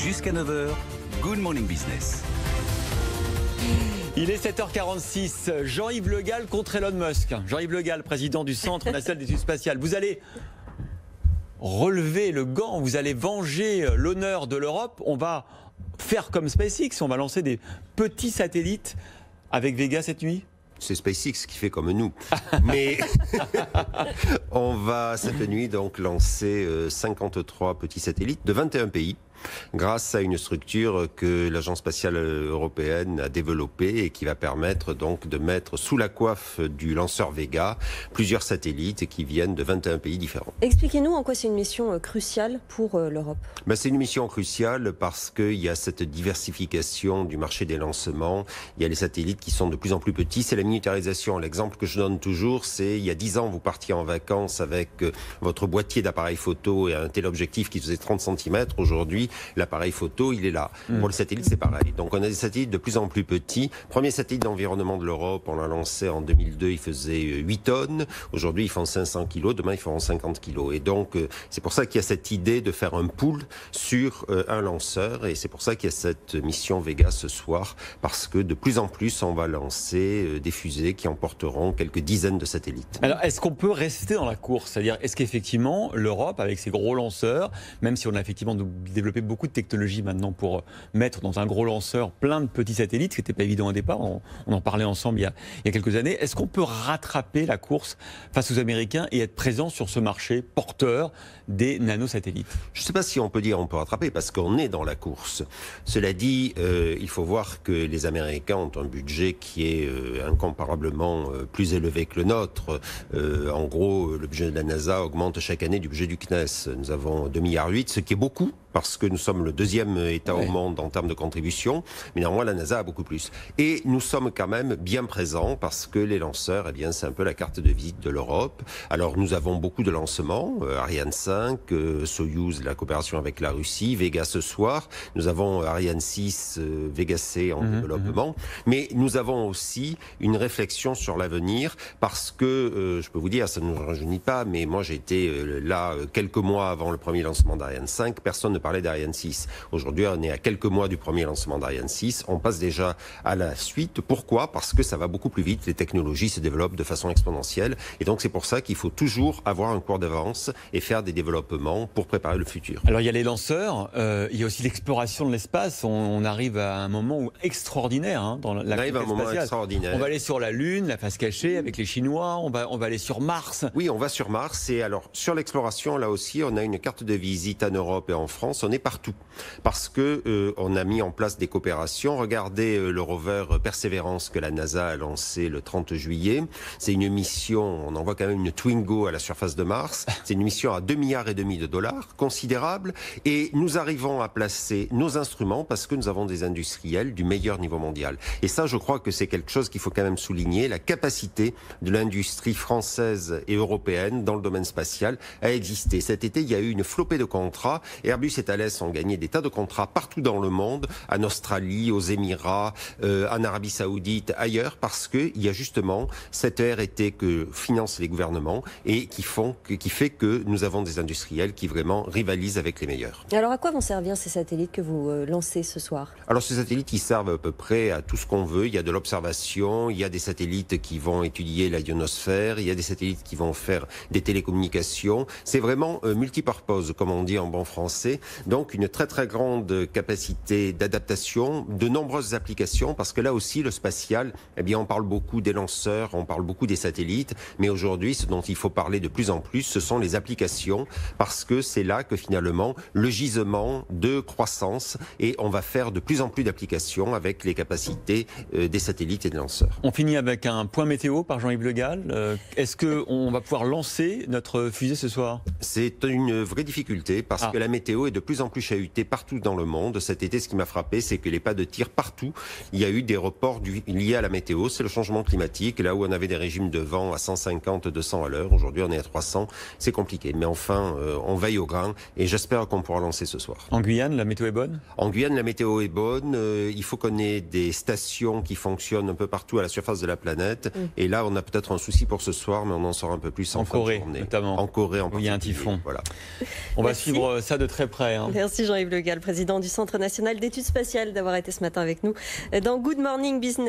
Jusqu'à 9h, Good Morning Business. Il est 7h46, Jean-Yves Le Gall contre Elon Musk. Jean-Yves Le Gall, président du Centre national d'études spatiales. Vous allez relever le gant, vous allez venger l'honneur de l'Europe. On va faire comme SpaceX, on va lancer des petits satellites avec Vega cette nuit. C'est SpaceX qui fait comme nous. Mais on va cette nuit donc lancer 53 petits satellites de 21 pays grâce à une structure que l'Agence spatiale européenne a développée et qui va permettre donc de mettre sous la coiffe du lanceur Vega plusieurs satellites qui viennent de 21 pays différents. Expliquez-nous en quoi c'est une mission cruciale pour l'Europe. C'est une mission cruciale parce qu'il y a cette diversification du marché des lancements. Il y a les satellites qui sont de plus en plus petits. C'est la miniaturisation. L'exemple que je donne toujours, c'est il y a 10 ans, vous partiez en vacances avec votre boîtier d'appareil photo et un téléobjectif qui faisait 30 cm. Aujourd'hui, l'appareil photo, il est là. Pour le satellite, c'est pareil. Donc on a des satellites de plus en plus petits. Premier satellite d'environnement de l'Europe, on l'a lancé en 2002, il faisait 8 tonnes. Aujourd'hui, ils font 500 kilos. Demain, ils feront 50 kilos. Et donc, c'est pour ça qu'il y a cette idée de faire un pool sur un lanceur. Et c'est pour ça qu'il y a cette mission Vega ce soir. Parce que de plus en plus, on va lancer des fusées qui emporteront quelques dizaines de satellites. Alors, est-ce qu'on peut rester dans la course? C'est-à-dire, est-ce qu'effectivement, l'Europe, avec ses gros lanceurs, même si on a effectivement développé beaucoup de technologies maintenant pour mettre dans un gros lanceur plein de petits satellites, ce qui n'était pas évident au départ, on en parlait ensemble il y a quelques années, est-ce qu'on peut rattraper la course face aux Américains et être présent sur ce marché porteur des nanosatellites? Je ne sais pas si on peut dire on peut rattraper, parce qu'on est dans la course. Cela dit, il faut voir que les Américains ont un budget qui est incomparablement plus élevé que le nôtre. En gros, le budget de la NASA augmente chaque année du budget du CNES. Nous avons 2,8 milliards, ce qui est beaucoup, parce que nous sommes le deuxième État au monde en termes de contribution, mais néanmoins la NASA a beaucoup plus. Et nous sommes quand même bien présents parce que les lanceurs, eh bien, c'est un peu la carte de visite de l'Europe. Alors nous avons beaucoup de lancements, Ariane 5, Soyouz, la coopération avec la Russie, Vega ce soir, nous avons Ariane 6, Vega C en développement, mais nous avons aussi une réflexion sur l'avenir parce que, je peux vous dire, ça ne nous rajeunit pas, mais moi j'ai été là quelques mois avant le premier lancement d'Ariane 5, personne ne parlait d'Ariane 6. Aujourd'hui, on est à quelques mois du premier lancement d'Ariane 6. On passe déjà à la suite. Pourquoi? Parce que ça va beaucoup plus vite. Les technologies se développent de façon exponentielle. Et donc, c'est pour ça qu'il faut toujours avoir un cours d'avance et faire des développements pour préparer le futur. Alors, il y a les lanceurs. Il y a aussi l'exploration de l'espace. On arrive à un moment extraordinaire dans la on arrive à un moment extraordinaire. On va aller sur la Lune, la face cachée avec les Chinois. On va aller sur Mars. Oui, on va sur Mars. Et alors, sur l'exploration, là aussi, on a une carte de visite en Europe et en France. On est partout parce que on a mis en place des coopérations. Regardez le rover Perseverance que la NASA a lancé le 30 juillet. C'est une mission, on envoie quand même une Twingo à la surface de Mars. C'est une mission à 2,5 milliards de dollars, considérable. Et nous arrivons à placer nos instruments parce que nous avons des industriels du meilleur niveau mondial. Et ça, je crois que c'est quelque chose qu'il faut quand même souligner, la capacité de l'industrie française et européenne dans le domaine spatial à exister. Cet été, il y a eu une flopée de contrats. Airbus et Thales ont gagné des tas de contrats partout dans le monde, en Australie, aux Émirats, en Arabie Saoudite, ailleurs, parce qu'il y a justement cette R&D que financent les gouvernements et qui fait que nous avons des industriels qui vraiment rivalisent avec les meilleurs. Alors à quoi vont servir ces satellites que vous lancez ce soir? Alors ces satellites, ils servent à peu près à tout ce qu'on veut. Il y a de l'observation, il y a des satellites qui vont étudier la ionosphère, il y a des satellites qui vont faire des télécommunications. C'est vraiment multipurpose, comme on dit en bon français. Donc une très très grande capacité d'adaptation, de nombreuses applications, parce que là aussi le spatial, eh bien on parle beaucoup des lanceurs, on parle beaucoup des satellites, mais aujourd'hui ce dont il faut parler de plus en plus, ce sont les applications, parce que c'est là que finalement le gisement de croissance, et on va faire de plus en plus d'applications avec les capacités des satellites et des lanceurs. On finit avec un point météo par Jean-Yves Le Gall. Est-ce qu'on va pouvoir lancer notre fusée ce soir? C'est une vraie difficulté parce que la météo est de plus en plus chahutée partout dans le monde. Cet été, ce qui m'a frappé, c'est que les pas de tir partout, il y a eu des reports liés à la météo. C'est le changement climatique. Là où on avait des régimes de vent à 150, 200 à l'heure, aujourd'hui on est à 300. C'est compliqué. Mais enfin, on veille au grain et j'espère qu'on pourra lancer ce soir. En Guyane, la météo est bonne? En Guyane, la météo est bonne. Il faut qu'on ait des stations qui fonctionnent un peu partout à la surface de la planète. Et là, on a peut-être un souci pour ce soir, mais on en saura un peu plus en fin de journée. Notamment. En Corée, en particulier. Il y a un typhon. Voilà. On va suivre ça de très près. prêt. Hein. Merci Jean-Yves Le Gall, président du Centre national d'études spatiales, d'avoir été ce matin avec nous dans Good Morning Business.